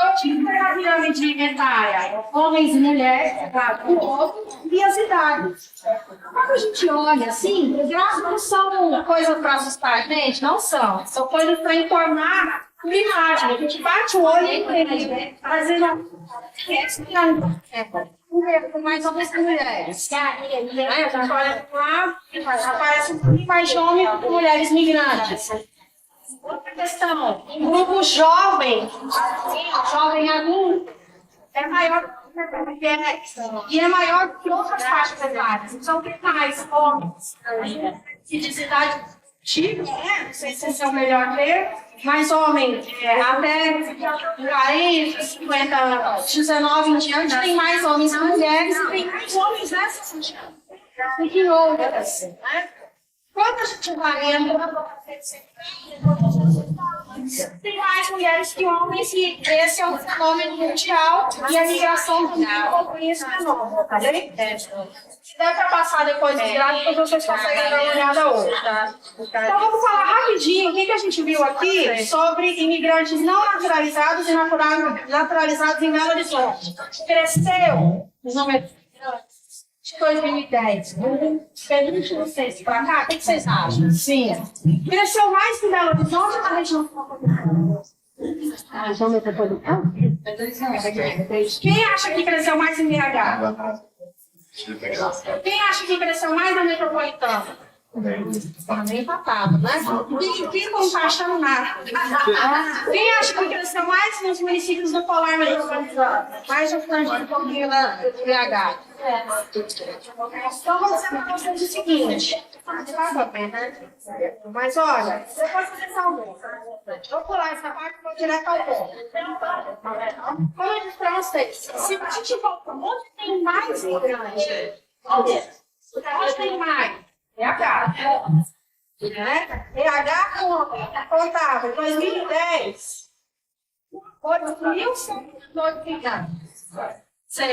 Eu tive a pirâmide etária, homens e mulheres, o outro, e as idades. Quando a gente olha assim, os gráficos não são coisas para assustar a gente, não são. São coisas para informar uma imagem. A gente bate o olho e entende, fazendo com mais homens que mulheres. A gente olha para lá, aparece um pouquinho mais de homens que mulheres migrantes. Outra questão, o grupo jovem, jovem adulto, é maior e é maior que outras faixas etárias. Então, tem mais homens de cidade antiga, né? Não sei se esse é o melhor termo, mais homens até 40, 50 anos, 19 em diante, tem mais homens que mulheres e tem mais homens nessas do que outras, né? Quando a gente vai entrando tem mais mulheres que homens e esse é um fenômeno mundial e a migração também acompanha esse fenômeno, tá bem? Se der para passar depois dos gráficos, vocês conseguem dar uma olhada hoje, tá? Então vamos falar rapidinho o que a gente viu aqui sobre imigrantes não naturalizados e naturalizados em Belo Horizonte. Cresceu os números de 2010, de vocês para cá, o que vocês acham? Sim. Cresceu mais em Belo Horizonte ou na região metropolitana? A região metropolitana? Quem acha que cresceu mais em BH? Quem acha que cresceu mais na metropolitana? Está meio empatado, né? Quem não está achando nada? Quem acha que cresceu mais nos municípios do Polar Metropolitano? Mais distante um pouquinho da BH. Então, vou dizer para vocês o seguinte. Mas olha, depois vocês salvam. Vou pular essa parte e vou direto ao ponto. Como eu disse para vocês, se a gente volta onde tem mais imigrante, onde tem mais? PH. PH contava em 2010, 8.102 migrantes.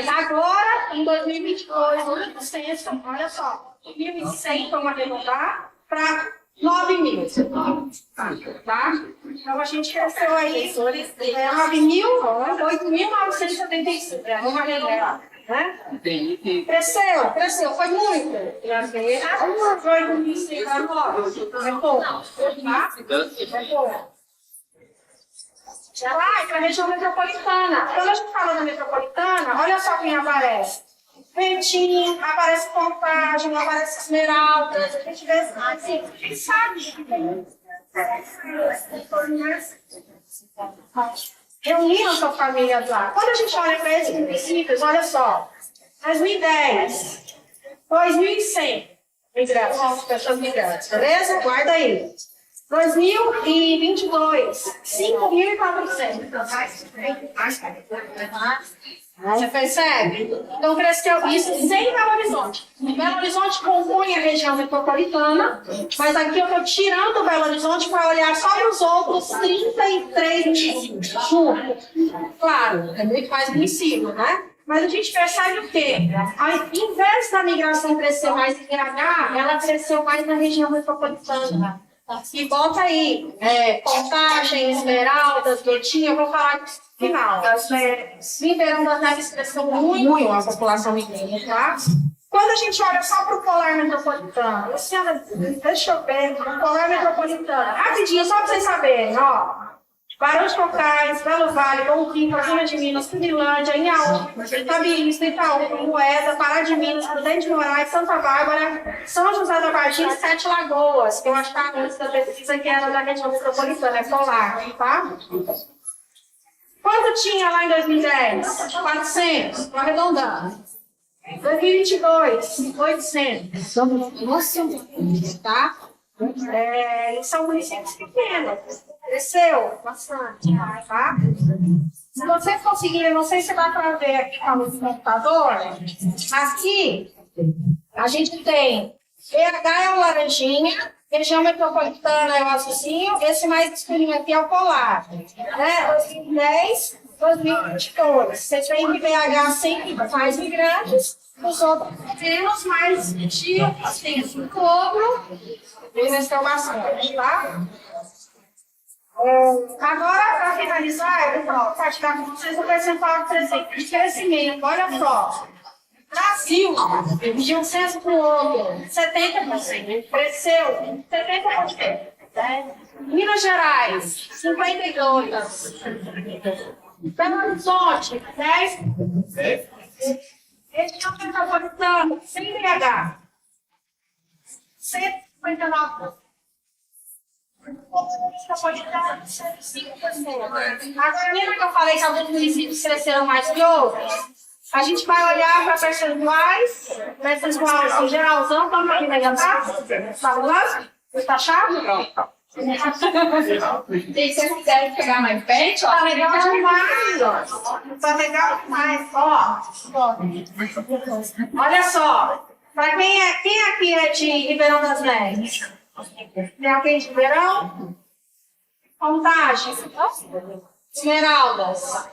Agora, em 2022, o censo, olha só, 1.100 vamos arredondar para 9.000. Tá? Então a gente cresceu aí 8.975. Vamos arredondar. Né? Cresceu, foi muito. Foi muito, é pouco. Já vai para a região metropolitana. Quando a gente fala da metropolitana, olha só quem aparece. Ventinho, aparece Contagem, aparece Esmeralda. A gente vê assim, quem sabe? Reuniram sua família lá. Quando a gente olha para esses municípios, olha só, 2010, 2.100 migrantes, pessoas migrantes, beleza? Guarda aí. 2022, 5.400. Você percebe? Então cresceu isso sem Belo Horizonte. Belo Horizonte compõe a região metropolitana, mas aqui eu estou tirando Belo Horizonte para olhar só para os outros 33 municípios. Claro, é muito mais município, né? Mas a gente percebe o quê? Ao invés da migração crescer mais em BH, ela cresceu mais na região metropolitana. E bota aí, Contagem, Esmeraldas, Gotinha, eu vou falar no final. Ribeirão das Neves cresceu muito a população migrante, tá? Quando a gente olha só para o Polar Metropolitano, Luciana, deixa eu ver, o Polar Metropolitano, rapidinho, só para vocês saberem, ó. Barão de Cocais, Belo Vale, Bom Fim, Campina de Minas, Finlândia, Inhaú, Itabirista, Itaú, Moeda, Pará de Minas, Prudente de Moraes, Santa Bárbara, São José da Barrinha e Sete Lagoas, que eu acho que a antes da pesquisa que era da região metropolitana, é Polar, tá? Quanto tinha lá em 2010? 400, estou arredondando. 2022, 800. Nossa, tá? São municípios pequenos. Cresceu bastante, tá? Se vocês conseguirem, não sei se dá para ver aqui no computador, aqui a gente tem BH é o laranjinha, região metropolitana é o azulzinho, esse mais escurinho aqui é o polar. Né? 2010, 2022. Vocês veem que BH sempre mais migrantes, os outros menos, mais de assim, dobro, eles estão bastante, tá? Agora, para finalizar, eu vou compartilhar com vocês o percentual de crescimento. Olha só. Brasil, de um censo para o outro, 70%. Cresceu 70%. Minas Gerais, 52%. Belo Horizonte, 10%. Região metropolitana, sem BH, 159%. Metropolitana, 105%. Agora, lembra que eu falei que alguns municípios cresceram mais que outros? A gente vai olhar para percentuais em geralzão, estamos aqui na tá rolando? Está chato? Se vocês quiserem pegar mais perto, tá legal demais. Tá legal demais. Ó. Olha só. Para quem aqui é de Ribeirão das Neves? Tem alguém de Ribeirão? Contagem. Esmeraldas.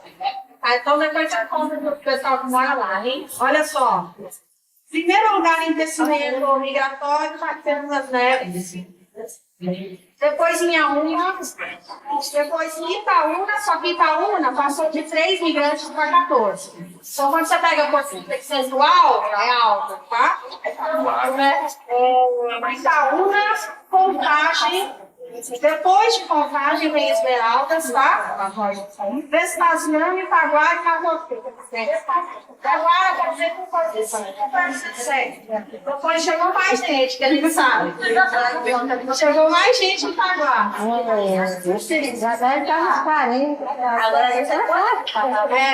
Então depois você conta para o pessoal que mora lá, hein? Olha só. Primeiro lugar em crescimento migratório, Ribeirão das Neves. Depois em Inhaúma, depois em Itaúna, só que Itaúna passou de 3 migrantes para 14. Então, quando você pega o percentual, é alto, tá? Itaúna, Contagem, depois de Contagem vem Esmeraldas, tá? Vespasiano, Itaguara e Cagoteiro. Itaguara, quer dizer que foi depois chegou mais gente, que a gente sabe. Chegou mais gente em Itaguara. Já deve estar nos 40.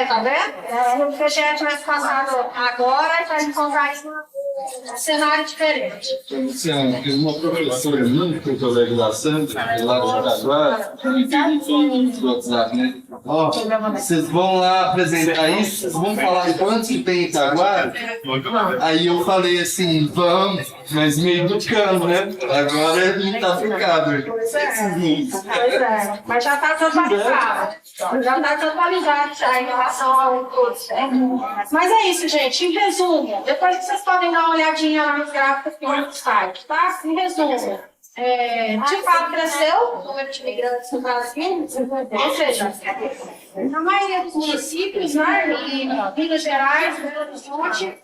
Tá vendo? Porque a gente vai passar agora e vai encontrar isso num cenário diferente. Luciano, tem uma professora minha, que eu estou da Sandra, lá de Jaraguá, do WhatsApp, né? Ó, vocês vão lá apresentar isso, vocês vão falar quantos que tem em Itaguara? Aí eu falei assim, vamos, mas meio educando, né? Agora não tá ficado. Pois é, mas já está atualizado. Já está atualizado já em relação ao curso. Mas é isso, gente. Em resumo, depois que vocês podem dar uma olhadinha lá nos gráficos que no site, tá? Em resumo, de fato cresceu o número de imigrantes no Brasil, ou seja, na maioria dos municípios, né, em Minas Gerais, Belo Horizonte,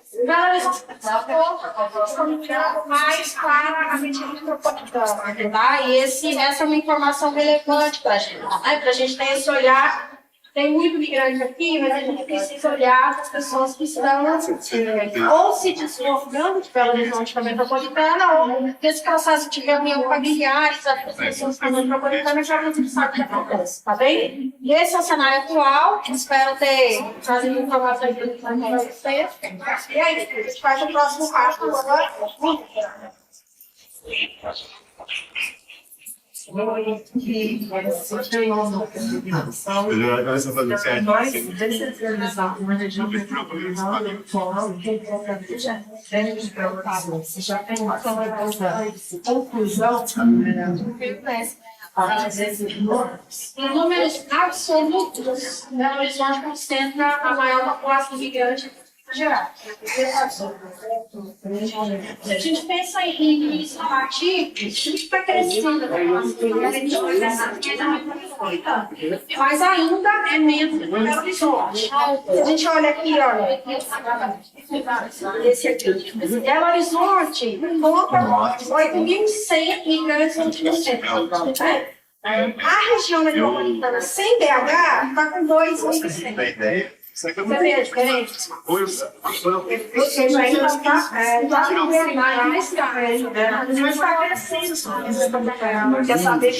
mais para a região metropolitana, tá? E essa é uma informação relevante para a gente, né? Para a gente ter esse olhar. Tem muito migrante aqui, mas a gente precisa olhar para as pessoas que estão ou se deslocando de Belo Horizonte para a metropolitana, ou nesse processo de reunião familiares, as pessoas que estão na metropolitana já não sabem o que acontece, tá bem? E esse é o cenário atual, espero ter trazido informações para vocês. E aí, a gente faz o próximo passo agora. Em números absolutos, Belo Horizonte concentra a maior população imigrante geral. Se a gente pensa em isolativo, a gente está crescendo, mas ainda é menos que Belo Horizonte. Se a gente olha aqui, olha, esse aqui, Belo Horizonte conta 8.100 migrantes no último tempo. A região metropolitana sem BH está com 2.100. Você vê a diferença? Você já ainda está mais tarde, mas está crescendo. Quer saber?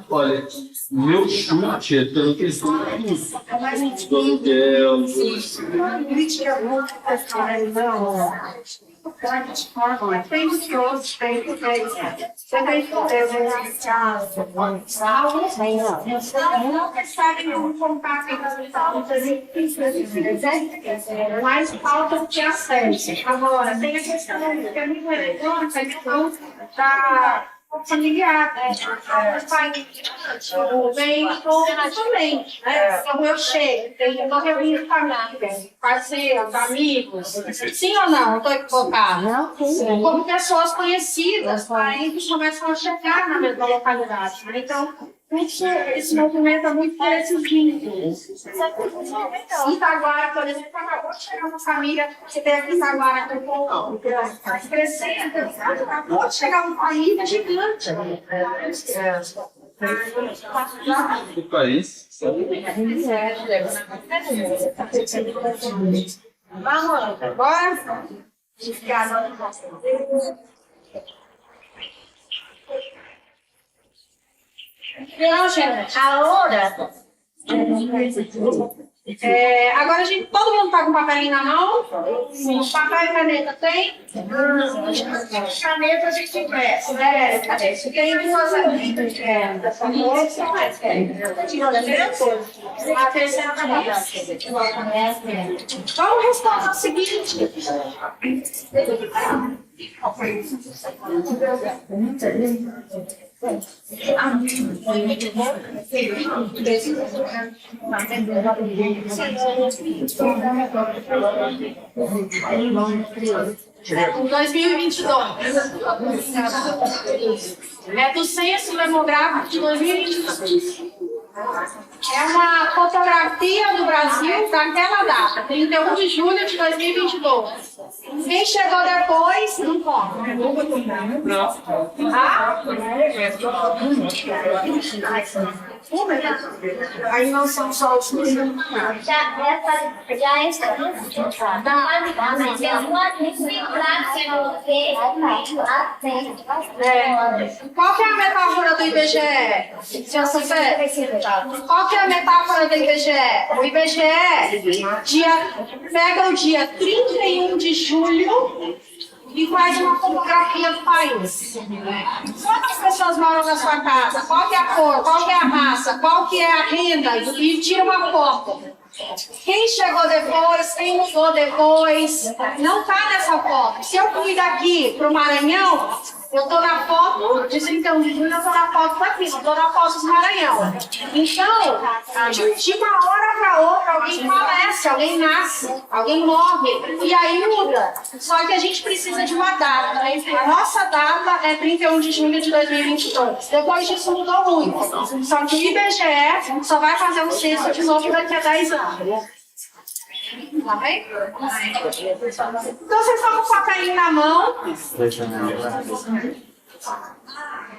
Olha, meu chute é pelo questão do aluguel. Crítica muito tem os outros, tem o que você tem que não percebem o contato entre as pessoas, mas falta de acesso. Agora, tem a questão que é muito relevante, a questão da familiar, né? Vem também, né? Como eu chego, tem uma reunião de família, parceiros, amigos. Sim ou não? Estou equivocada? Não, sim. Como pessoas conhecidas, parentes começam a chegar na mesma localidade. Né? Então, Esse movimento é muito interessante. Itaguara, por exemplo, acabou de chegar uma família que tem aqui em Itaguara, está crescendo, acabou de chegar uma família gigante. Que país? Vamos, bora? Não, gente, agora agora todo mundo tá com papelinho na mão? Papel e caneta tem? Caneta a gente empresta. Cadê? Tem duas ali. A terceira tá bom. Vamos responder o seguinte. Em 2022. É do Censo Demográfico de 2022. É uma fotografia do Brasil daquela data, 31 de julho de 2022. Quem chegou depois, não conta. Ah? Aí não são só os Qual que é a metáfora do IBGE? Se você qual que é a metáfora do IBGE? O IBGE pega o dia 31 de julho e faz uma fotografia do país. Quantas pessoas moram na sua casa? Qual que é a cor? Qual que é a raça? Qual que é a renda? E tira uma foto. Quem chegou depois, quem mudou depois, não está nessa foto. Se eu fui daqui para o Maranhão, eu estou na foto de 31 de julho, eu estou na foto daqui, não estou na foto do Maranhão. Então, de uma hora para outra, alguém falece, alguém nasce, alguém morre, e aí muda. Só que a gente precisa de uma data. A nossa data é 31 de julho de 2022. Depois disso mudou muito. Só que o IBGE só vai fazer um censo de novo daqui a 10 anos. Tá bem? Então vocês estão com o papelinho na mão.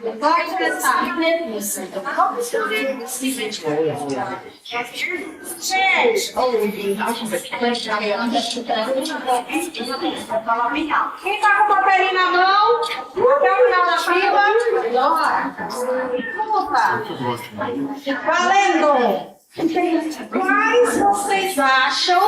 Vamos começar. Quem está com o papelinho na mão? Até o final da fila. Luta. Valendo! Quais vocês acham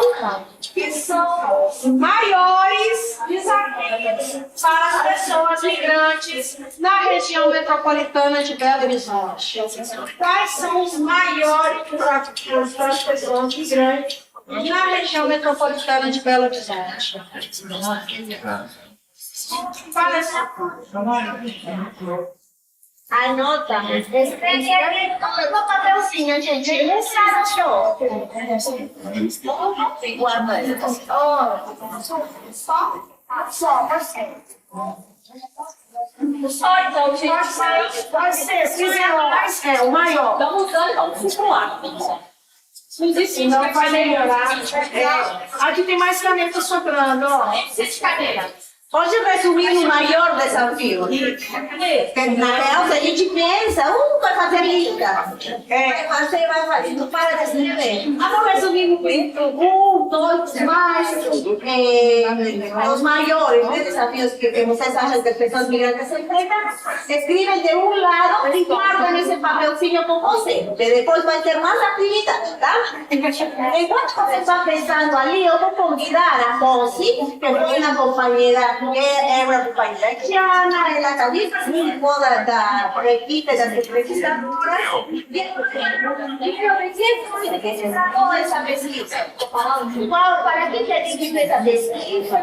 que são os maiores desafios para as pessoas migrantes na região metropolitana de Belo Horizonte? Quais são os maiores desafios para as pessoas migrantes na região metropolitana de Belo Horizonte? Anota, escreve aqui todo no papelzinho, gente. Ele sabe o show. Guarda aí. Só, você. Só, então, gente. Pode ser, se quiser mais, é o maior. Tá mudando, vamos pular. Não vai melhorar. Aqui tem mais caneta sobrando, ó. Pode resumir o maior desafio? Que na real, se a gente pensa, vai fazer linda. Vai fazer, não para de escrever. Vamos resumir dois, mais, os maiores desafios que vocês acham que as pessoas migrantes enfrentam. Escrevem de um lado e guardam esse papelzinho com você, porque depois vai ter mais atividade, tá? Enquanto você está pensando ali, eu vou convidar a Rosy, que foi uma companheira. É uma companheira haitiana, ela está participou da equipe das entrevistadoras. E eu de que se sacou essa pesquisa? Para que a gente fez essa pesquisa?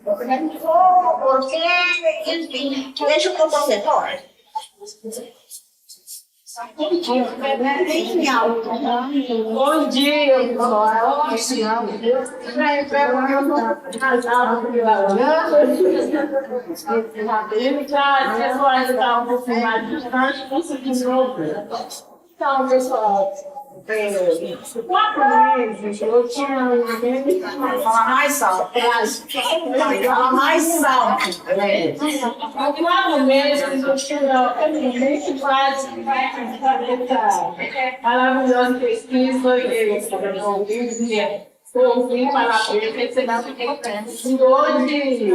Porque, enfim, deixa o compositor. Bem alto. Bom dia, pessoal. Aí, pega o meu casal aqui lá. Já pessoal está um pouquinho mais distante, conseguimos ouvir. Então, pessoal, 4 meses eu tinha Fala mais alto. Fala mais alto. há 4 meses eu tinha maravilhosa pesquisa e ouvi falar para ele que será importante. E hoje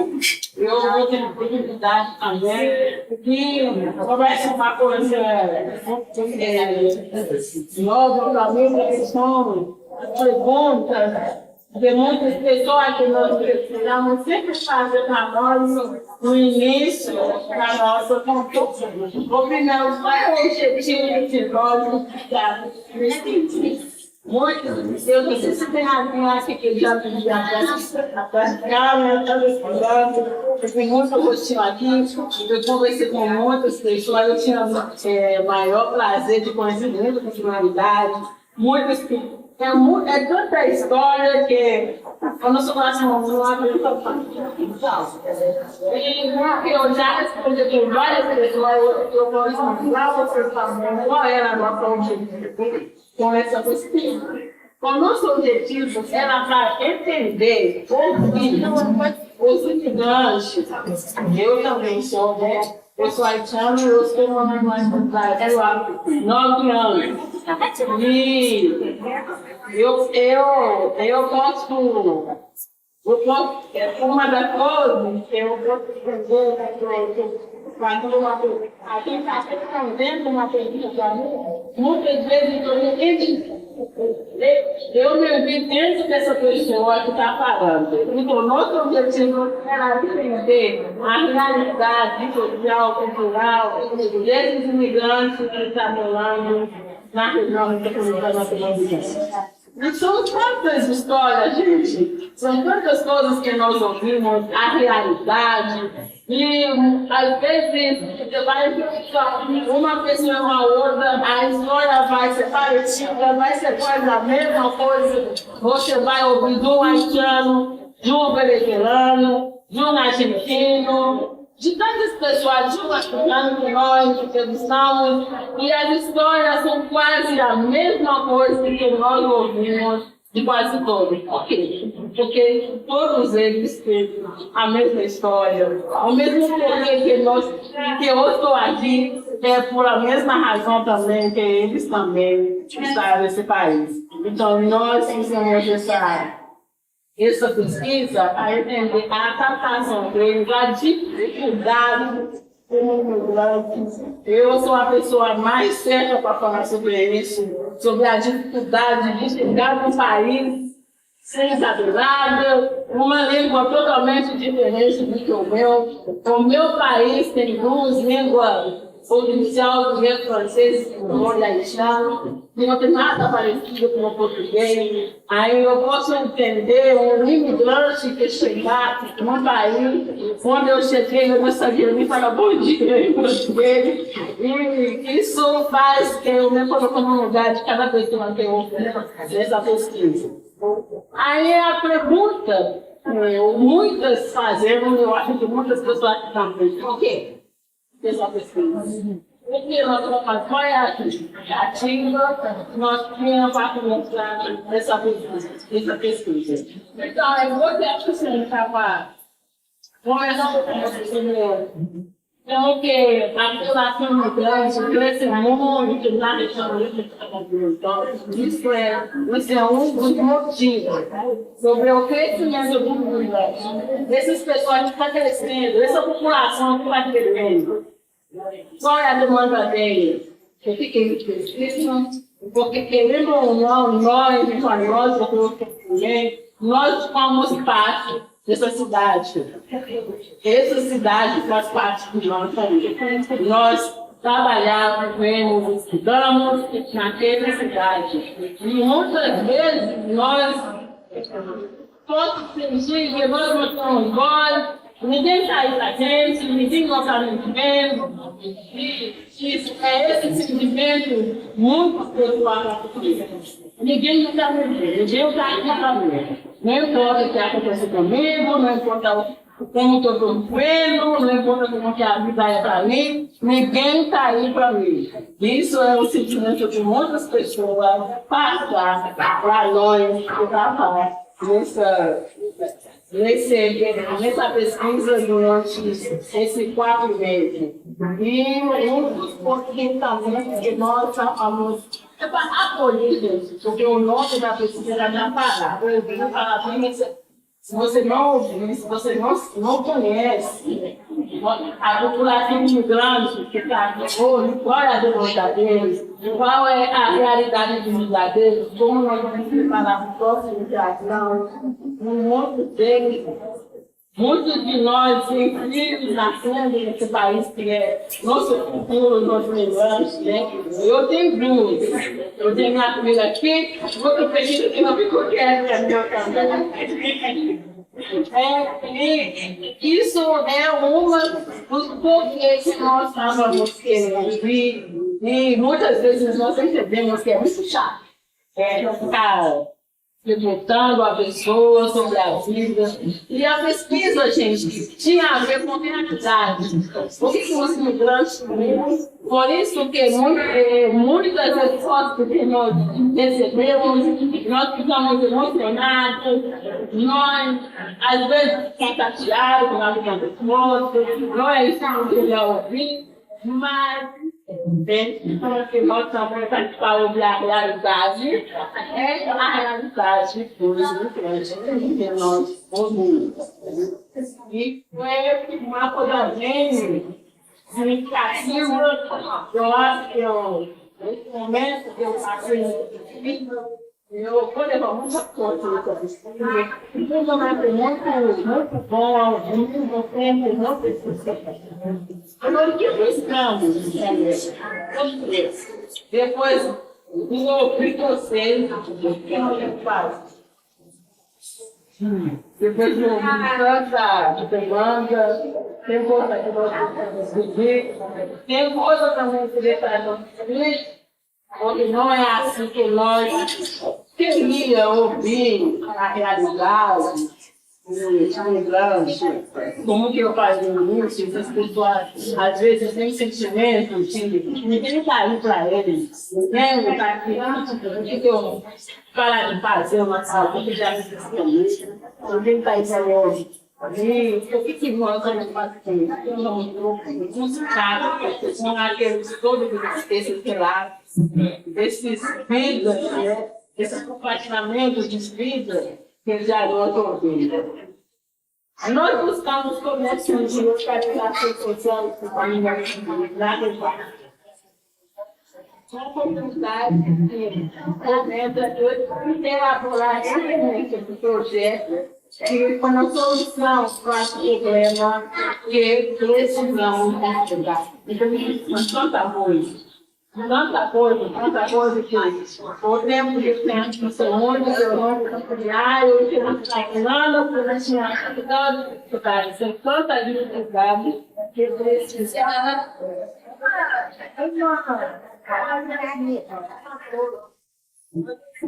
eu vou ter oportunidade também de conversar uma coisa nova para mim, que são perguntas de muitas pessoas que nós precisamos sempre fazer para nós no início da nossa consulta. Opinamos qual é o objetivo de nós muitos, eu não sei se tem alguém aqui que já pediu a câmera, está estudando. Eu tenho muita rotina aqui, eu conversei com muitas pessoas, eu tinha maior prazer de conhecer muita personalidade, muitas que. É tanta história que o nosso coração não abre para e eu já respondi com várias pessoas, eu vou explicar para vocês também qual era a nossa objetivo com essa pesquisa. O nosso objetivo era para entender, ouvir os imigrantes. Eu também sou, né? Eu sou haitiana e eu sou uma mais completa há 9 anos. E eu posso, uma das coisas que eu posso dizer quando uma pessoa, alguém está respondendo uma pergunta para mim, muitas vezes eu me vi dentro dessa pessoa que está falando. Então, nosso objetivo era entender a realidade social, cultural desses imigrantes que estão falando na região metropolitana. E são tantas histórias, gente. São tantas coisas que nós ouvimos, a realidade. E, às vezes, você vai uma pessoa com a outra, a história vai ser parecida, vai ser quase a mesma coisa. Você vai ouvir de um haitiano, de um venezuelano, de um argentino, de tantas pessoas, de um africano que nós entrevistamos, e as histórias são quase a mesma coisa que nós ouvimos de quase todos. Por quê? Porque todos eles têm a mesma história, o mesmo porquê que eu estou aqui, é por a mesma razão também que eles também estão nesse país. Então, nós fizemos essa pesquisa a entender a adaptação deles, a dificuldade como migrantes. Eu sou a pessoa mais certa para falar sobre isso, sobre a dificuldade de chegar no país sem saber nada, uma língua totalmente diferente do que o meu. O meu país tem 2 línguas oficiais, que é francês e haitiano, que não tem nada parecido com o português. Aí eu posso entender um imigrante que chegar num país, quando eu cheguei, eu não sabia nem falar bom dia em português. E isso faz que eu me coloque no lugar de cada pessoa que eu nessa pesquisa. Aí a pergunta, muitas fazemos, eu acho que muitas pessoas estão pensando, por quê? Essa pesquisa. Porque nós vamos fazer qual é a ativa, nós tínhamos para começar essa pesquisa. Então, eu vou ter a pessoa estava conversando com vocês sobre então, que a população migrante cresce muito na região do isso é um dos motivos sobre o crescimento do migrante. Essas pessoas que estão crescendo, essa população que está crescendo, qual é a demanda deles? Eu fiquei pesquisando, porque querendo ou não, nós fomos parte dessa cidade. Essa cidade faz parte de nós também. Nós trabalhamos, estudamos naquela cidade. E muitas vezes nós todos sentimos que nós não somos nós, Ninguém está aí pra gente, ninguém não está nos vendo. E isso é esse sentimento muito espiritual da polícia. Ninguém está me vendo, ninguém está aqui para mim. Não importa o que acontece comigo, não importa como eu estou sofrendo, não importa como que a vida é para mim, ninguém está aí para mim. Isso é o sentimento de muitas pessoas passam para nós que estamos nessa pesquisa durante esses 4 meses. E um dos pontos que nós estamos acolhidos, porque o nome da pesquisa já fala. Se você não ouviu, se você não conhece a população imigrante que está aqui hoje, qual é a demanda deles, qual é a realidade de vida deles, como nós vamos preparar para o próximo geração, muitos de nós têm filhos nascendo nesse país que é nosso futuro, nosso levante, né? Eu tenho 2. Eu tenho minha filha aqui, outro pedido que não me conhece, é meu também. E isso é uma dos porquês que nós estávamos querendo. E muitas vezes nós entendemos que é muito chato. Ficar perguntando a pessoa sobre a vida. E a pesquisa, gente, tinha a ver com a realidade. O que os imigrantes têm? Por isso que muitas respostas que nós recebemos, nós ficamos emocionados, nós, às vezes, ficamos chateados com a vida dos outros, nós estamos melhor ouvir, mas que nós também participamos da realidade, é a realidade dos imigrantes que nós ouvimos. E foi uma coisa bem significativa. Eu acho que nesse momento que eu passei eu vou levar muita coisa nessa pesquisa. Foi um momento muito bom, muito tempo, muito específico. Depois do preconceito, o que a gente faz? Depois de tanta demanda, tem coisa que nós precisamos viver, tem coisa também que deixa feliz, onde não é assim que nós queríamos ouvir a realidade. Como que eu fazia isso? As pessoas, às vezes, têm sentimentos, ninguém está aí para eles, ninguém está aqui, por que eu parar de fazer uma saúde que já me esqueci? Ninguém está aí para eles. E o que nós vamos fazer? Nós vamos buscar com aqueles todos esses relatos, esses vidas, esses compartilhamentos de vida, que já nós ouvimos. Nós buscamos conexões de localização social e família na região. Uma comunidade que comenta elaborar esse projeto que com a solução para o problema que precisamos ajudar. Então, tanta coisa que o tempo de tempo, seu mundo, diário, que não está falando, que não tinha ajudado, tem tanta dificuldade que precisa.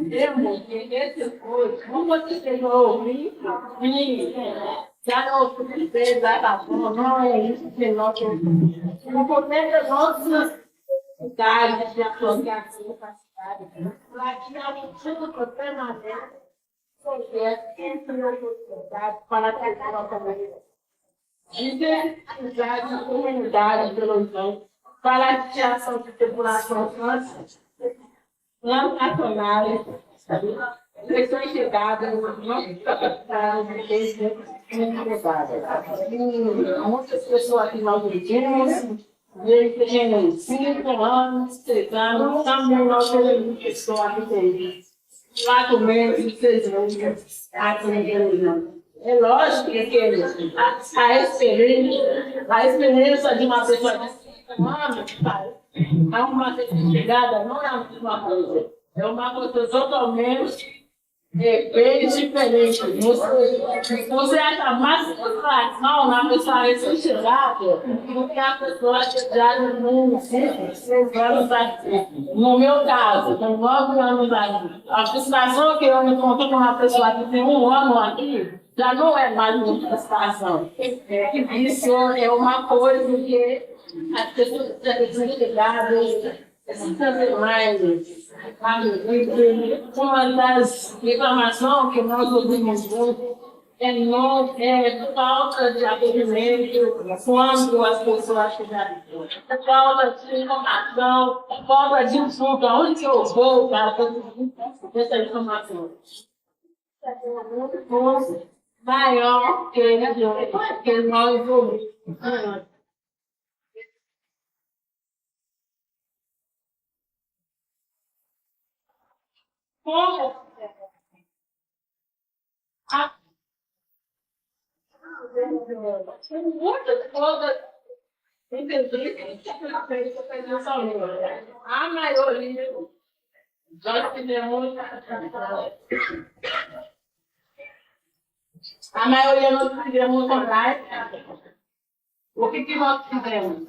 Temos que esse coisa, como você chegou a ouvir, já não fez da forma, não é isso que nós temos. O poder da nossa cidade, de associação com a cidade, para que a cultura permaneça, seja entre a sociedade para trazer a comunidade. Identidade, comunidade, ilusão, para a criação de tribulações nacionais, eleições chegadas, não captadas, muitas pessoas que nós vivemos, desde 5 anos, 6 anos, também nós temos pessoas que têm 4 meses, 6 meses, aqui na igreja. É lógico que a experiência de uma pessoa de 5 anos, a uma chegada não é a mesma coisa. É uma coisa totalmente é bem diferente. Você acha mais satisfação na pessoa recém-chegada do que a pessoa que já não 6 anos aqui. No meu caso, com 9 anos aqui, a frustração que eu encontro com uma pessoa que tem 1 ano aqui já não é mais uma frustração. Isso é uma coisa que as pessoas precisam ligar. Uma das reclamações que nós ouvimos muito é falta de acolhimento quando as pessoas chegarem. Falta de informação, falta de insumo, onde que eu vou para conseguir essa informação. É muito maior que nós ouvimos. Como muitas coisas, inclusive, a maioria nós tivemos online. O que nós fizemos?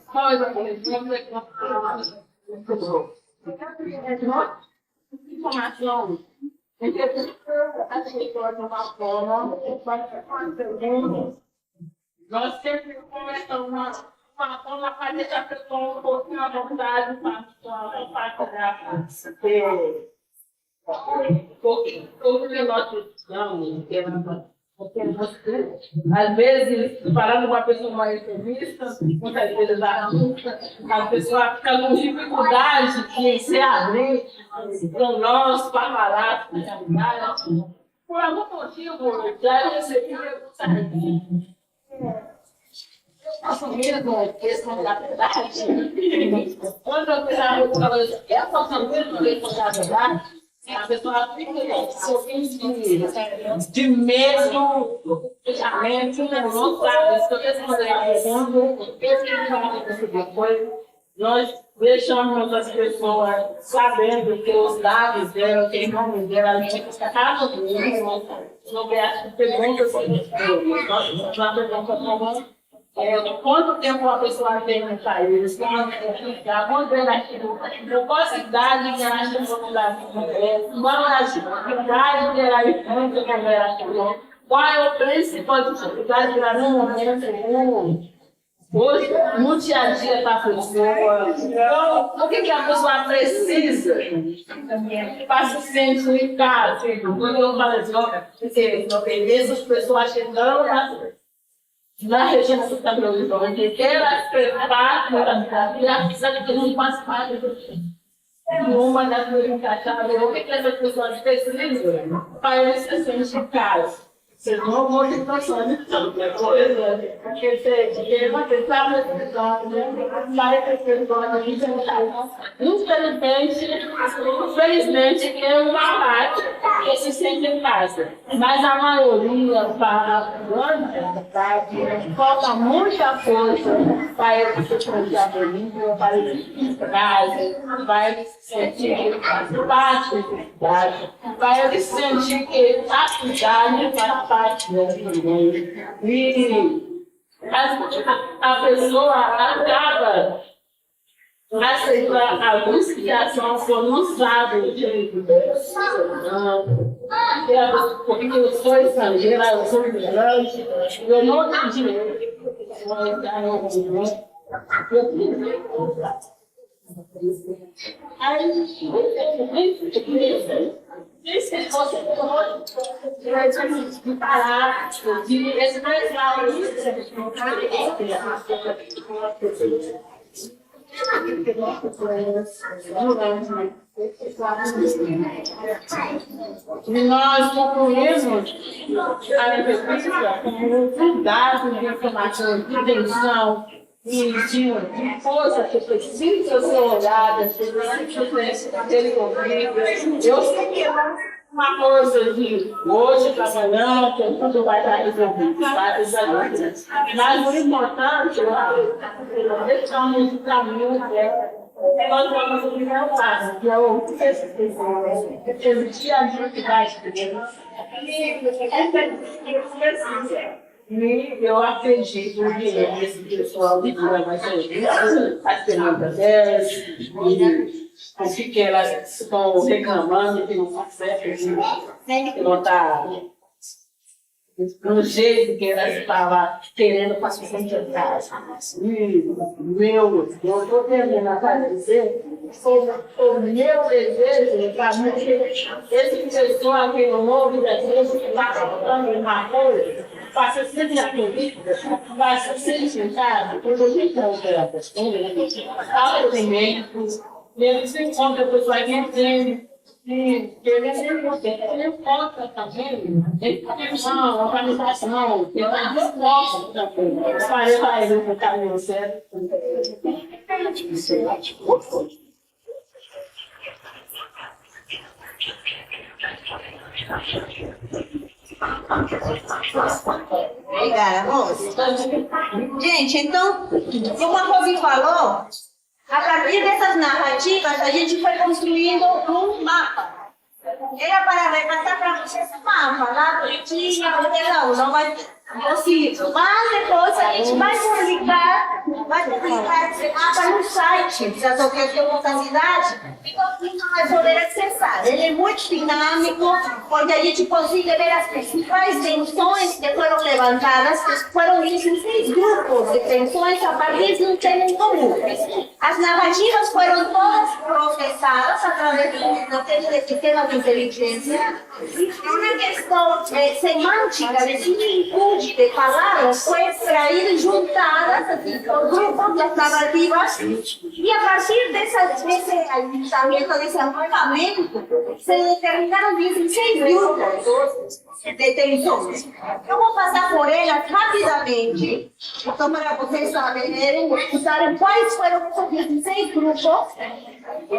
Informação. As pessoas de uma forma, nós sempre começamos uma forma para deixar a pessoa um pouquinho à vontade para compartilhar o que nós precisamos. Às vezes, parando com uma pessoa mais extremista, muitas vezes a pessoa fica com dificuldade de se abrir para nós, para falar, por algum motivo, já recebi assumindo questão da verdade. Quando eu pensava, eu posso mesmo questão da verdade. A pessoa fica de medo, fechamento, não sabe. Se eu responder depois, nós deixamos as pessoas sabendo que os dados dela, que o nome dela, a gente está sobre as perguntas que nós temos. Nós perguntamos quanto tempo a pessoa tem no país, quanto ver aquilo, qual a cidade que ela chegou no Brasil, qual a cidade que ela enfrenta quando ela chegou, qual é o principal dificuldade que ela no momento hoje, no dia a dia da pessoa. Então, o que a pessoa precisa para se sentir em casa? Quando eu falo assim, essas pessoas chegando na região do Belo Horizonte, que elas preparam e a cidade que não faz parte uma das perguntas-chave, o que essas pessoas precisam para eles se sentirem em casa. Vocês não vão ter noção de tanta coisa, porque você não pensava nessa questão, várias pessoas, infelizmente, tem uma parte que se sente em casa, mas a maioria, para falta muita coisa para eles se sentirem para eles se casa, para eles se sentirem parte da cidade, para eles se sentirem que a cidade faz parte da vida. E a pessoa acaba aceitando algumas situações que eu não sabe o jeito porque eu sou estrangeira, eu sou imigrante, eu não tenho direito de entrar no movimento. Se você de parar, de expressar e nós concluímos a entrevista com dados de informação, de intenção e de força que precisa ser olhada, que precisa ser ouvida. Eu sei que uma coisa de hoje, trabalhando, que tudo vai estar resolvido, várias ajudas. Mas o importante é deixarmos o caminho Nós vamos obrigar o passo, que é o dia a dia. E eu acredito que esse pessoal de vai ser as perguntas delas, o que elas estão reclamando, que não está certo, que não está no jeito que elas estavam querendo para sustentar. Eu estou terminando a dizer sobre o meu desejo para esse pessoal que não ouve da gente, que está faltando uma coisa, passa sempre na política, passa sempre sentado, quando eu encontro a pessoa, eles se encontram a pessoa que entende. E ele conta também, ele tem uma organização, que eu não posso também, para ele no caminho certo. Obrigada, moça. Gente, então, como a Rosi falou, a partir dessas narrativas, a gente foi construindo um mapa. Era para repassar para vocês o mapa, lá bonitinho, cada um, não vai possível. Mas depois a gente vai publicar esse mapa no site da Associação da Cidade, e todo mundo vai poder acessar. Ele é muito dinâmico, porque a gente consegue ver as principais tensões que foram levantadas, que foram 16 grupos de tensões a partir de um tema em comum. As narrativas foram todas processadas através do sistema de inteligência. E uma questão semântica, de similitude de palavras, foi extraída e juntada por grupos das narrativas. E a partir desse ajustamento, desse agrupamento, se determinaram 16 grupos de tensões. Eu vou passar por elas rapidamente, então para vocês saberem, escutarem quais foram esses 16 grupos. E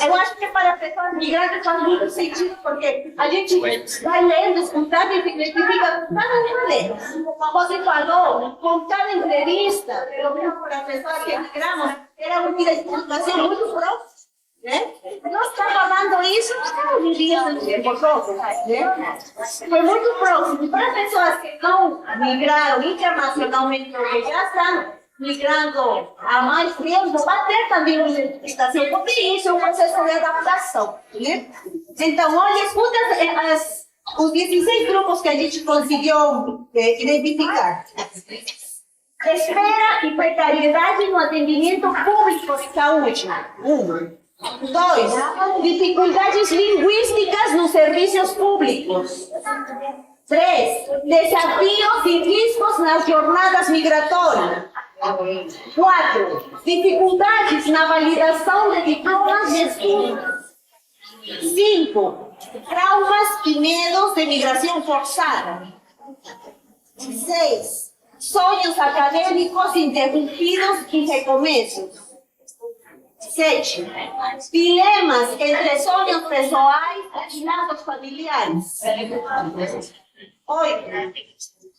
eu acho que para pessoas migrantes faz muito sentido, porque a gente vai lendo, escutando e se identifica com cada uma delas. Como você falou, com cada entrevista, pelo menos para pessoas que migramos, era uma identificação muito próxima. Né? Nós estamos falando isso, não estamos vivendo por todos, né? Foi muito próximo. Para pessoas que não migraram internacionalmente, ou que já estão migrando há mais tempo, vai ter também uma identificação, porque isso é um processo de adaptação. Né? Então, olha, escuta os 16 grupos que a gente conseguiu identificar. Espera e precariedade no atendimento público de saúde. 2. Dificuldades linguísticas nos serviços públicos. 3. Desafios e riscos nas jornadas migratórias. 4. Dificuldades na validação de diplomas de estudo. 5. Traumas e medos de migração forçada. 6. Sonhos acadêmicos interrompidos e recomeços. 7. Dilemas entre sonhos pessoais e laços familiares. 8.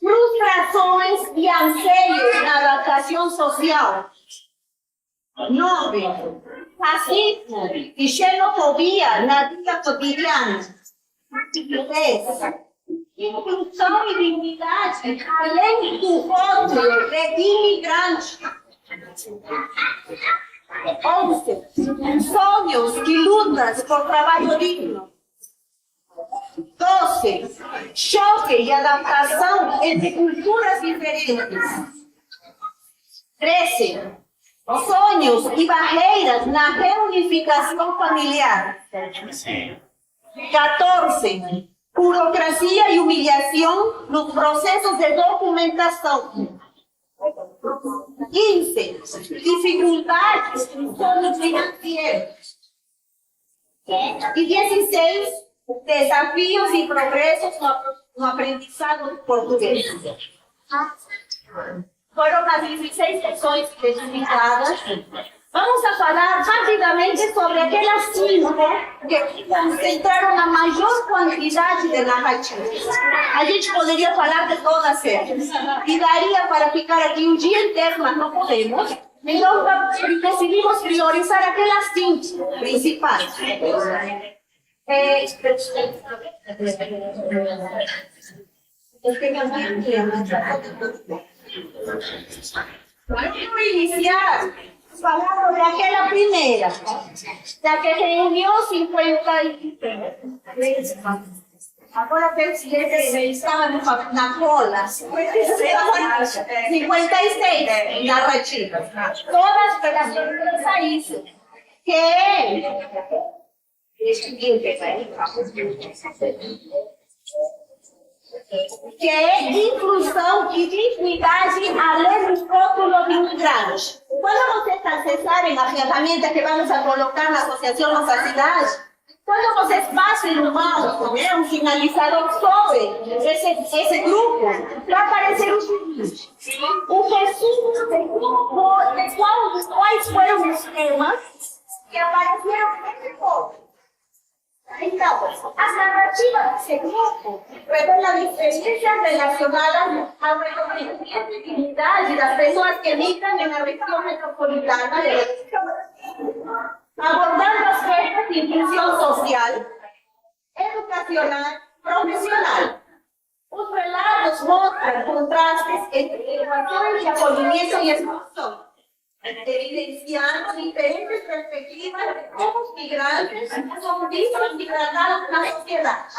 Frustrações e anseios na adaptação social. 9. Racismo e xenofobia na vida cotidiana. 10. Inclusão e dignidade além do rótulo de imigrante. 11. Sonhos e lutas por trabalho digno. 12. Choque e adaptação entre culturas diferentes. 13. Sonhos e barreiras na reunificação familiar. 14. Burocracia e humilhação nos processos de documentação. 15. Dificuldades nos sonhos financeiros. E 16. Desafios e progressos no aprendizado português. Foram as 16 sessões identificadas. Vamos a falar rapidamente sobre aquelas 5 que concentraram a maior quantidade de narrativas. A gente poderia falar de todas elas. E daria para ficar aqui um dia inteiro, mas não podemos. Então, decidimos priorizar aquelas 5 principais. Vamos iniciar falando daquela primeira, da que reuniu 53. Agora penso que estava na cola. 56 narrativas. Todas pelas isso. Que é inclusão e dignidade além do rótulo de imigrante. Quando vocês acessarem a ferramenta que vamos a colocar na Associação Nossa Cidade, quando vocês passem no banco, um sinalizador sobre esse grupo, vai aparecer o seguinte: o resumo de quais foram os temas que apareceram nesse ponto. Então, as narrativas desse grupo revelam experiências relacionadas ao reconhecimento e dignidade das pessoas que vivem na região metropolitana, abordando aspectos de inclusão social, educacional, profissional. Os relatos mostram contrastes entre educação e acolhimento e exclusão, evidenciando diferentes perspectivas de como os migrantes são vistos e tratados na sociedade.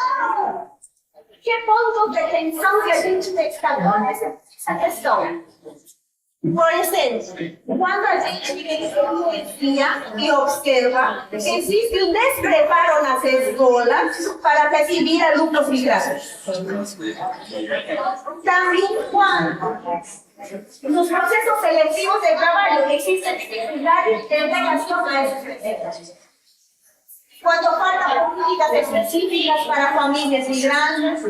Que pontos de tensão que a gente destacou nessa questão? Por exemplo, quando a gente evidencia e observa que existe despreparo nas escolas para recibir alunos migrantes. Também quando nos processos seletivos de trabalho existem dificuldades de relação a esses processos. Quando faltam políticas específicas para famílias migrantes,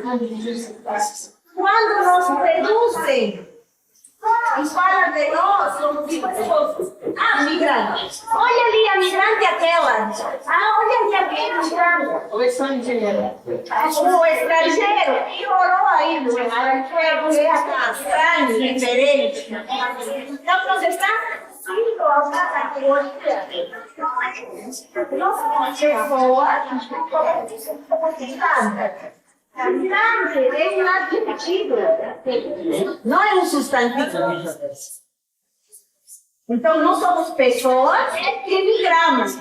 quando nos reduzem e falam de nós como se fôssemos migrantes. Olha ali a migrante aquela. Olha ali aquele migrante. O estrangeiro. O estrangeiro. Piorou ainda. Estranho, diferente. Então, nós estamos indo a uma categoria. Nós somos pessoas como Migrante é um adjetivo, não é um substantivo. Então, nós somos pessoas que migramos.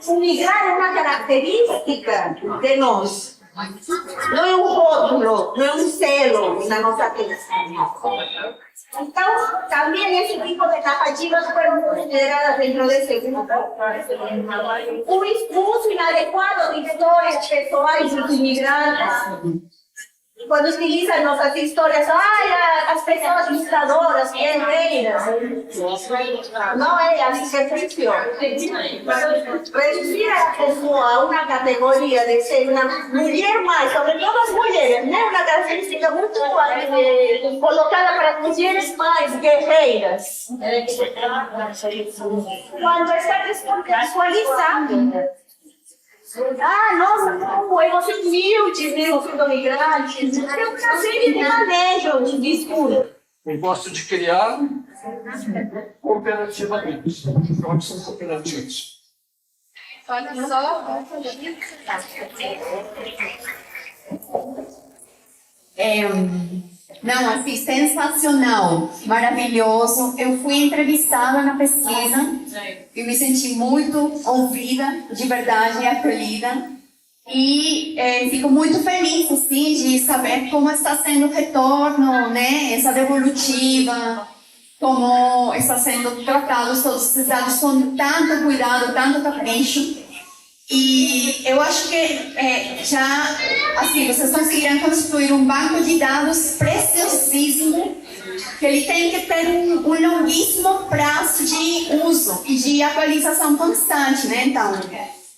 O migrar é uma característica de nós. Não é um rótulo, não é um selo na nossa testa. Então, também esse tipo de narrativas foram consideradas dentro desse grupo. O uso inadequado de histórias pessoais dos imigrantes. Quando utilizam nossas histórias, as pessoas misturadoras, guerreiras. Não é assim que funciona. Reduzir a pessoa a uma categoria de ser uma mulher mais, sobretudo as mulheres, né? Uma característica muito colocada para as mulheres mais guerreiras. Quando está descontextualizado. Nossa, como é você humilde, meu filho migrante. Tem uma série de manejo de discurso. Eu gosto de criar cooperativamente. Onde são cooperativos? Olha só. Não, assim, sensacional, maravilhoso. Eu fui entrevistada na pesquisa e me senti muito ouvida, de verdade, acolhida. E fico muito feliz, assim, de saber como está sendo o retorno, né? Essa devolutiva, como está sendo tratados todos esses dados com tanto cuidado, tanto capricho. E eu acho que já, assim, vocês conseguiram construir um banco de dados preciosíssimo, que ele tem que ter um longuíssimo prazo de uso e de atualização constante, né? Então,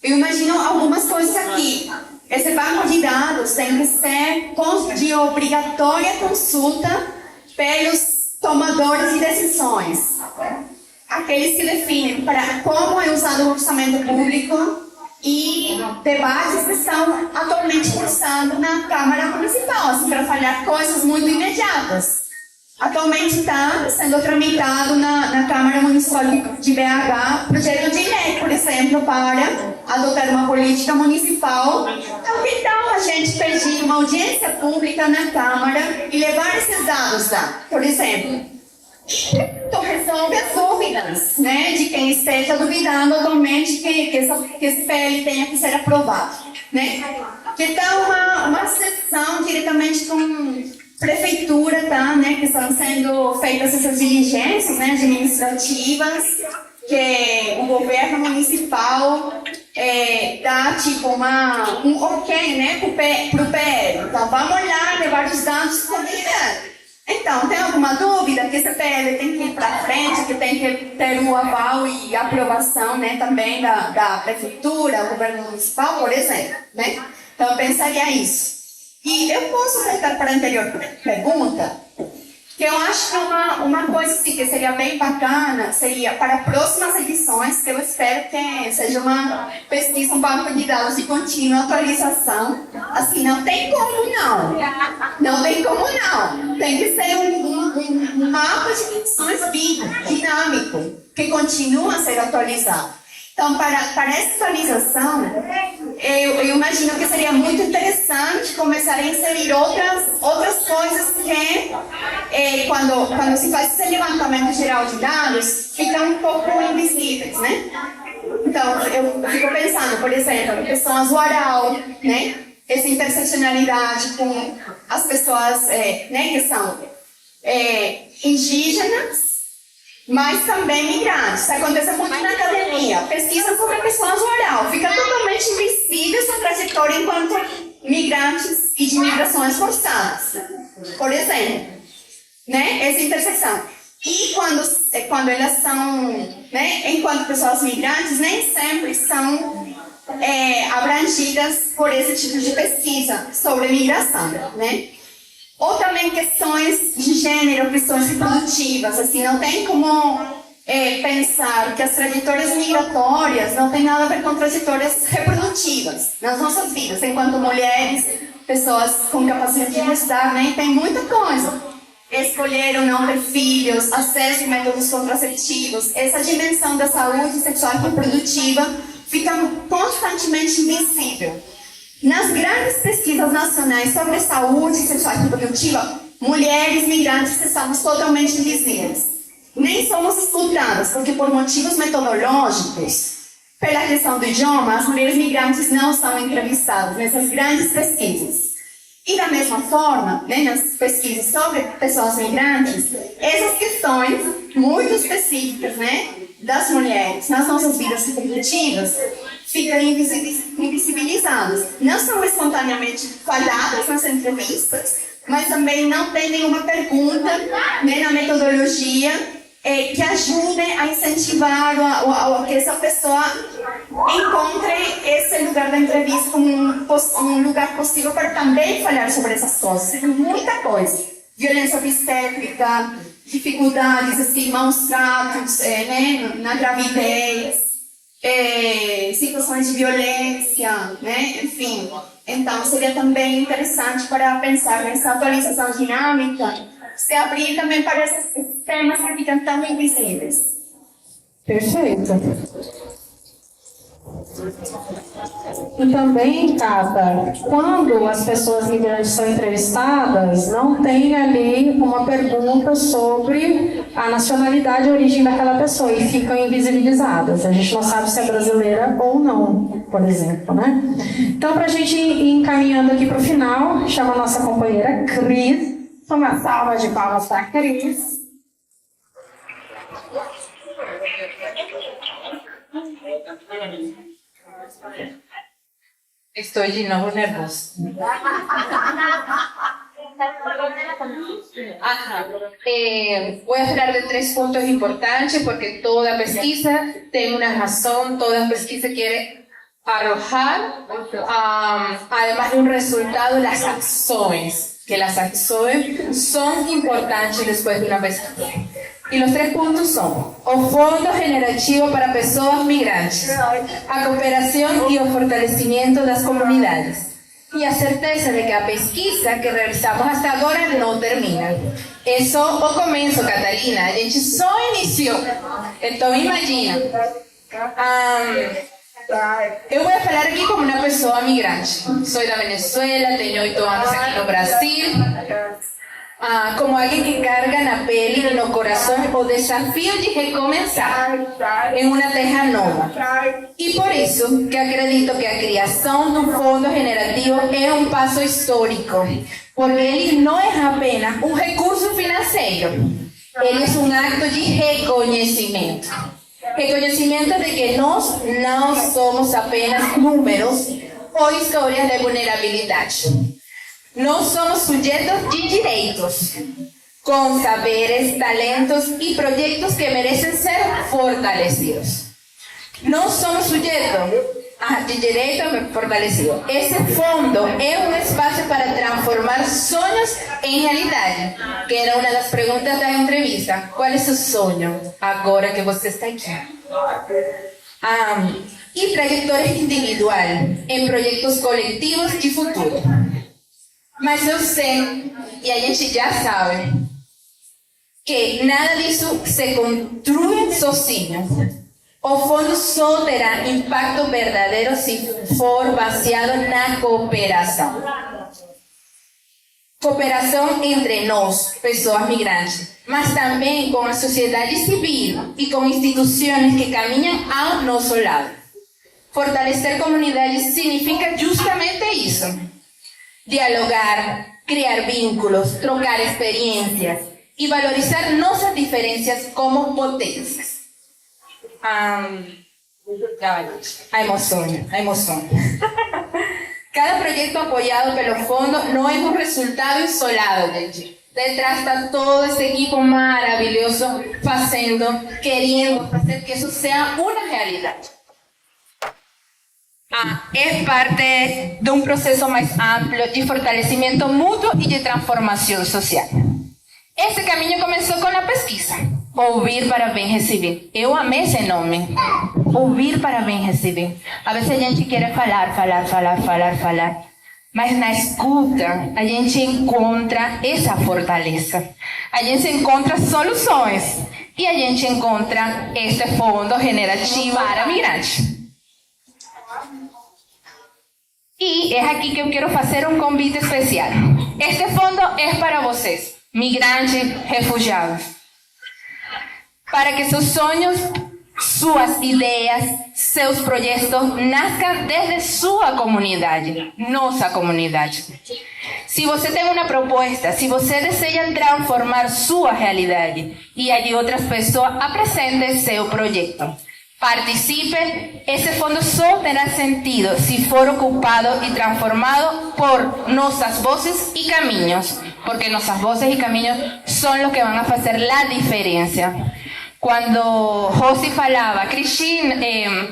eu imagino algumas coisas aqui. Esse banco de dados tem que ser de obrigatória consulta pelos tomadores de decisões. Aqueles que definem para como é usado o orçamento público e debates que estão atualmente cursando na Câmara Municipal, assim, para falhar coisas muito imediatas. Atualmente está sendo tramitado na Câmara Municipal de BH projeto de lei, por exemplo, para adotar uma política municipal. Então, que tal a gente pedir uma audiência pública na Câmara e levar esses dados lá, por exemplo? Então, resolve as dúvidas, né, de quem esteja duvidando atualmente que esse PL tenha que ser aprovado, né? Que tal uma sessão diretamente com prefeitura, tá, né, que estão sendo feitas essas diligências, né, administrativas, que o governo municipal dá tipo um ok, né, pro PL. Então vamos lá levar os dados de comunidade. Então, tem alguma dúvida que esse PL tem que ir para frente, que tem que ter o aval e aprovação, né, também da prefeitura, o governo municipal, por exemplo, né? Então eu pensaria isso. E eu posso voltar para a anterior pergunta, que eu acho que uma coisa assim, que seria bem bacana, seria para próximas edições, que eu espero que seja uma pesquisa, um banco de dados de contínua atualização. Assim, não tem como não. Não tem como não. Tem que ser um mapa de edições vivo, dinâmico, que continua a ser atualizado. Então, para essa atualização, eu imagino que seria muito interessante começar a inserir outras coisas que, quando se faz esse levantamento geral de dados, ficam um pouco invisíveis, né? Então, eu fico pensando, por exemplo, questões do oral, né? Essa interseccionalidade com as pessoas, né, que são indígenas, mas também migrantes. Isso acontece muito na academia. Pesquisa sobre pessoas oral. Fica totalmente invisível sua trajetória enquanto migrantes e de migrações forçadas. Por exemplo, né? Essa intersecção. E quando elas são, né, enquanto pessoas migrantes, nem sempre são abrangidas por esse tipo de pesquisa sobre migração, né? Ou também questões de gênero, questões reprodutivas, assim, não tem como pensar que as trajetórias migratórias não tem nada a ver com trajetórias reprodutivas nas nossas vidas, enquanto mulheres, pessoas com capacidade de gestar, né, tem muita coisa. Escolheram não ter filhos, acesso a métodos contraceptivos, essa dimensão da saúde sexual e reprodutiva fica constantemente invisível. Nas grandes pesquisas nacionais sobre saúde sexual e reprodutiva, mulheres migrantes estamos totalmente invisíveis. Nem somos escutadas, porque por motivos metodológicos, pela questão do idioma, as mulheres migrantes não são entrevistadas nessas grandes pesquisas. E da mesma forma, né, nas pesquisas sobre pessoas migrantes, essas questões muito específicas, né, das mulheres nas nossas vidas reprodutivas ficam invisibilizadas. Não são espontaneamente faladas nas entrevistas, mas também não tem nenhuma pergunta, né, na metodologia que ajude a incentivar que essa pessoa encontre esse lugar da entrevista como um lugar possível para também falar sobre essas coisas. Muita coisa. Violência obstétrica, dificuldades, assim, maus tratos, né, na gravidez, situações de violência, né, enfim. Então, seria também interessante para pensar nessa atualização dinâmica, se abrir também para esses temas que ficam tão invisíveis. Perfeito. E também, Cata, quando as pessoas migrantes são entrevistadas, não tem ali uma pergunta sobre a nacionalidade e a origem daquela pessoa e ficam invisibilizadas. A gente não sabe se é brasileira ou não, por exemplo, né? Então, para a gente ir encaminhando aqui para o final, chamo a nossa companheira Cris. Uma salva de palmas para a Cris. Estou de novo nervoso. Voy a hablar de 3 puntos importantes porque toda pesquisa tiene una razón, toda pesquisa quiere arrojar, además de un resultado, las acciones, que las acciones son importantes después de una pesquisa. Y los 3 puntos son o Fondo Generativo para Pessoas Migrantes, a cooperación y o fortalecimiento das comunidades, e a certeza de que a pesquisa que realizamos hasta agora não termina. É só o começo, Catarina. A gente só iniciou. Então, imagina. Eu vou falar aqui como uma pessoa migrante. Sou da Venezuela, tenho 8 anos aqui no Brasil. Como alguém que carga na pele e no coração o desafio de recomeçar em uma terra nova. E por isso que acredito que a criação do Fundo Generativo é um passo histórico, porque ele não é apenas um recurso financeiro, ele é um acto de reconhecimento. Reconhecimento de que nós não somos apenas números ou histórias de vulnerabilidade. Nós somos sujeitos de direitos, com saberes, talentos e projetos que merecem ser fortalecidos. Nós somos sujeitos de direito fortalecido. Esse fundo é um espaço para transformar sonhos em realidade, que era uma das perguntas da entrevista. Qual é seu sonho agora que você está aqui? E trajetória individual em projetos coletivos de futuro. Mas eu sei, e a gente já sabe, que nada disso se construi sozinho. O fundo só terá impacto verdadeiro se for baseado na cooperação. Cooperação entre nós, pessoas migrantes, mas também com a sociedade civil e com instituições que caminham ao nosso lado. Fortalecer comunidades significa justamente isso. Dialogar, criar vínculos, trocar experiências e valorizar nossas diferenças como potências. A emoção. Cada projeto apoiado pelo fundo não é um resultado isolado, gente. Detrás está todo esse equipo maravilhoso querendo fazer que isso seja uma realidade. É parte de um processo mais amplo de fortalecimento mútuo e de transformação social. Esse caminho começou com a pesquisa. Ouvir para bem receber. Eu amei esse nome. Ouvir para bem receber. A vezes a gente quer falar. Mas na escuta, a gente encontra essa fortaleza. A gente encontra soluções. E a gente encontra este fundo generativo para migrantes. E é aqui que eu quero fazer um convite especial. Este fundo é para vocês, migrantes, refugiados. Para que seus sonhos, suas ideias, seus projetos nasçam desde sua comunidade, nossa comunidade. Se você tem uma proposta, se você deseja transformar sua realidade e a de outras pessoas, apresente seu projeto. Participe, esse fundo só terá sentido se for ocupado e transformado por nossas vozes e caminhos, porque nossas vozes e caminhos são os que vão fazer a diferença. Quando Rosy falava, Cristina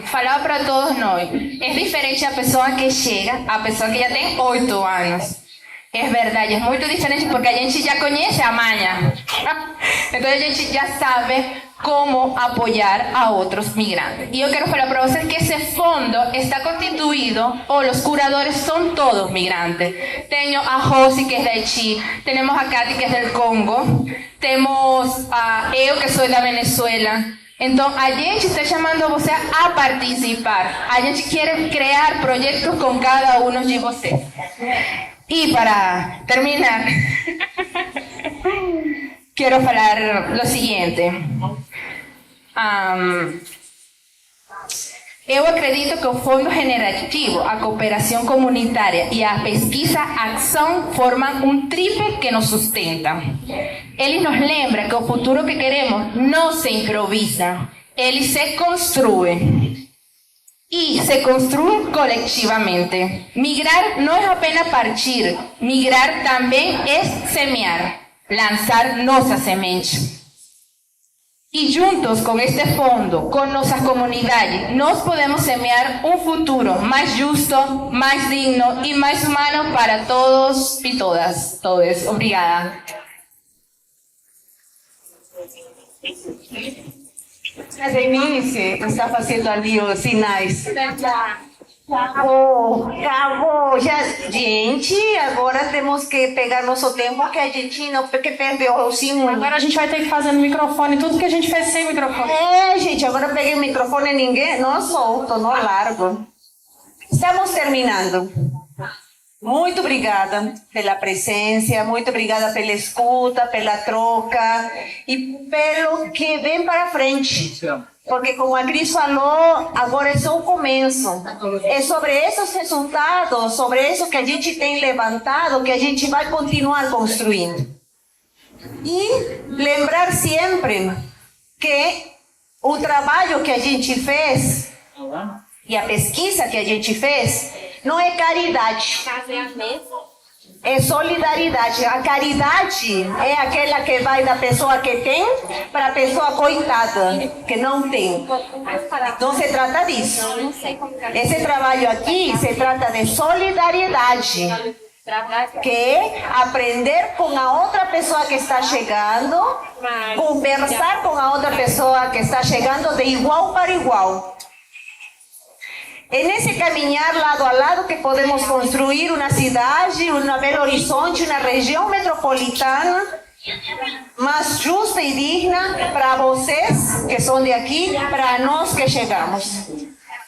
falava para todos nós, é diferente a pessoa que chega, a pessoa que já tem 8 anos. É verdade, é muito diferente porque a gente já conhece a manha. Então a gente já sabe como apoiar a outros migrantes. E eu quero falar para vocês que esse fundo está constituído, os curadores são todos migrantes. Tenho a Rosy, que é da Haiti, temos a Katy, que é do Congo, temos eu, que sou da Venezuela. Então, a gente está chamando você a participar. A gente quer criar projetos com cada um de vocês. E para terminar, quero falar o seguinte. Eu acredito que o Fundo Generativo, a cooperação comunitária e a pesquisa-ação formam um tripé que nos sustenta. Ele nos lembra que o futuro que queremos não se improvisa, ele se construi. E se construi coletivamente. Migrar não é apenas partir, migrar também é semear, lançar nossa semente. E juntos com este fundo, com nossas comunidades, nós podemos semear um futuro mais justo, mais digno e mais humano para todos e todas. Todos. Obrigada. A Denise está fazendo ali os sinais. Acabou. Já, gente, agora temos que pegar nosso tempo, que a gente não que perdeu assim. Agora a gente vai ter que fazer no microfone tudo que a gente fez sem microfone. Gente, agora eu peguei o microfone e ninguém. Não solto, não largo. Estamos terminando. Muito obrigada pela presença, muito obrigada pela escuta, pela troca e pelo que vem para frente. Porque, como a Cris falou, agora é só o começo. É sobre esses resultados, sobre isso que a gente tem levantado, que a gente vai continuar construindo. E lembrar sempre que o trabalho que a gente fez e a pesquisa que a gente fez não é caridade. É solidariedade. A caridade é aquela que vai da pessoa que tem para a pessoa coitada, que não tem. Não se trata disso. Esse trabalho aqui se trata de solidariedade, que é aprender com a outra pessoa que está chegando, conversar com a outra pessoa que está chegando de igual para igual. É nesse caminhar lado a lado que podemos construir uma cidade, uma Belo Horizonte, uma região metropolitana mais justa e digna para vocês que são de aqui, para nós que chegamos.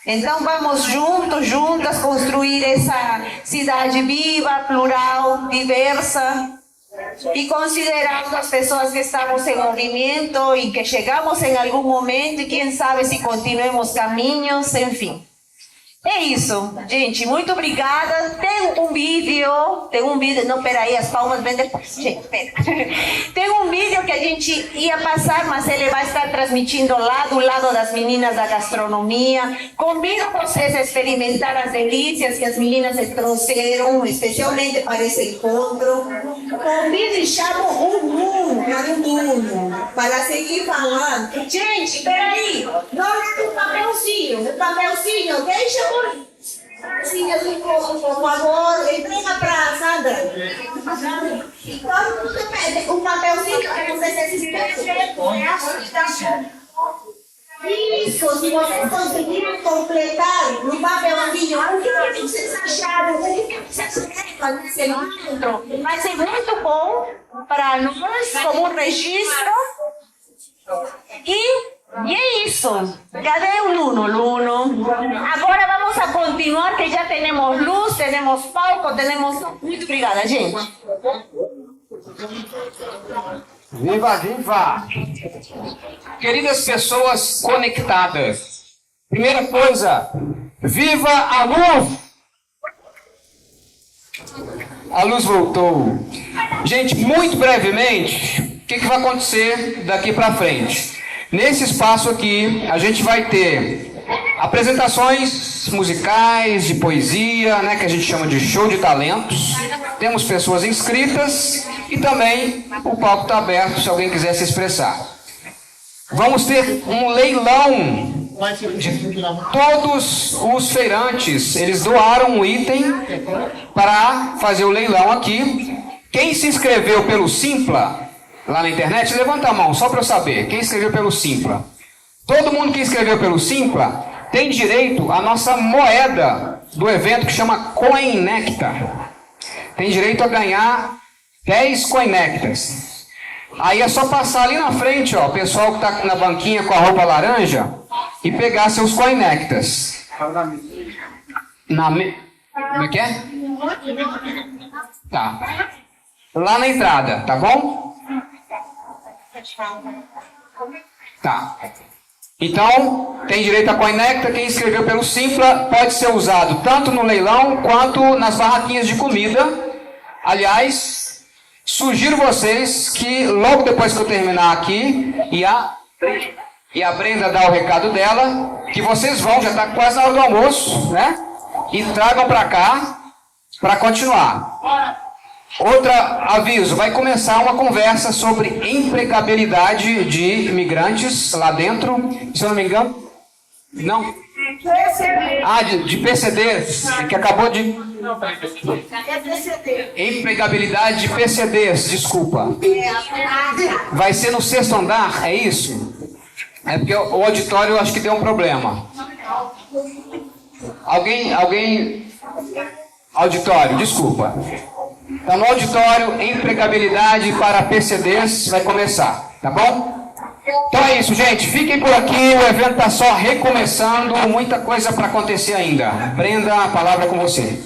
Então vamos juntos, juntas, construir essa cidade viva, plural, diversa e considerando as pessoas que estamos em movimento e que chegamos em algum momento e quem sabe se continuemos caminhos, enfim. É isso, gente, muito obrigada. Tem um vídeo, não, peraí, as palmas vêm depois, gente, pera. Tem um vídeo que a gente ia passar, mas ele vai estar transmitindo lá do lado das meninas da gastronomia. Convido vocês a experimentar as delícias que as meninas trouxeram, especialmente para esse encontro. Convido e chamo o mundo para seguir falando. Gente, peraí, não é o papelzinho, deixa sim, por favor, entrega para Sandra. Todo mundo pede um papelzinho para vocês se inscreverem. Isso, se vocês conseguirem completar no papelzinho, o que vocês acharam? O que vocês querem fazer nesse encontro? Vai ser muito bom para nós, como um registro. E é isso. Cadê o Luno? Agora vamos a continuar, que já temos luz, temos palco, temos... Muito obrigada, gente. Viva, viva! Queridas pessoas conectadas, primeira coisa, viva a luz! A luz voltou. Gente, muito brevemente, o que vai acontecer daqui para frente? Nesse espaço aqui, a gente vai ter apresentações musicais, de poesia, né, que a gente chama de show de talentos. Temos pessoas inscritas e também o palco está aberto se alguém quiser se expressar. Vamos ter um leilão de todos os feirantes. Eles doaram um item para fazer o leilão aqui. Quem se inscreveu pelo Simpla, lá na internet, levanta a mão, só para eu saber. Quem escreveu pelo Simpla? Todo mundo que escreveu pelo Simpla tem direito à nossa moeda do evento que chama Coin Nectar. Tem direito a ganhar 10 Coin Nectars. Aí é só passar ali na frente, ó, o pessoal que está na banquinha com a roupa laranja e pegar seus Coin Nectars. Como é que é? Tá. Lá na entrada, tá bom? Tá. Então, tem direito a Coin Nectar. Quem escreveu pelo Simpla pode ser usado tanto no leilão quanto nas barraquinhas de comida. Aliás, sugiro vocês que logo depois que eu terminar aqui e a Brenda dá o recado dela, que vocês vão, já está quase na hora do almoço, né? E tragam para cá para continuar. Outro aviso, vai começar uma conversa sobre empregabilidade de imigrantes lá dentro, se eu não me engano. Não? Ah, de PCDs, que acabou de... Empregabilidade de PCDs, desculpa. Vai ser no 6º andar, é isso? É porque o auditório eu acho que deu um problema. Auditório, desculpa. Então, no auditório, empregabilidade para PCDs vai começar, tá bom? Então é isso, gente. Fiquem por aqui, o evento está só recomeçando, muita coisa para acontecer ainda. Brenda, a palavra é com você.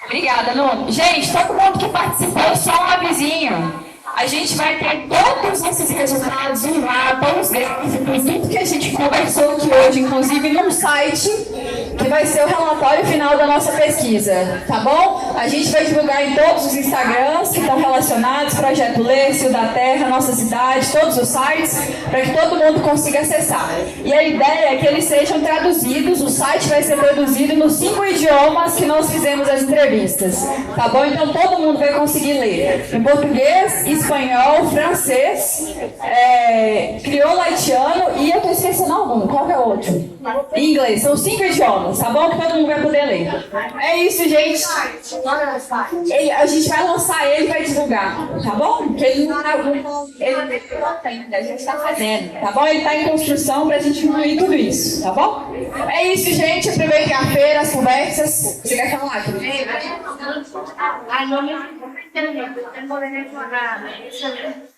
Obrigada, Nuno. Gente, todo mundo que participou, só um avisinho. A gente vai ter todos esses resultados, um mapa, os gráficos, tudo que a gente conversou aqui hoje, inclusive num site, que vai ser o relatório final da nossa pesquisa, tá bom? A gente vai divulgar em todos os Instagrams que estão relacionados, Projeto Lê, Cio da Terra, Nossa Cidade, todos os sites, para que todo mundo consiga acessar. E a ideia é que eles sejam traduzidos, o site vai ser traduzido nos 5 idiomas que nós fizemos as entrevistas, tá bom? Então todo mundo vai conseguir ler em português, espanhol, francês, crioulo haitiano e eu estou esquecendo algum. Qual que é o outro? Inglês. São 5 idiomas, tá bom? Que todo mundo vai poder ler. É isso, gente. A gente vai lançar ele e vai divulgar, tá bom? Porque ele não tá ainda, a gente está fazendo, tá bom? Ele está em construção para a gente incluir tudo isso, tá bom? É isso, gente. Aproveitem a feira, as conversas. Você quer falar, querido? Ah, no me tengo derecho a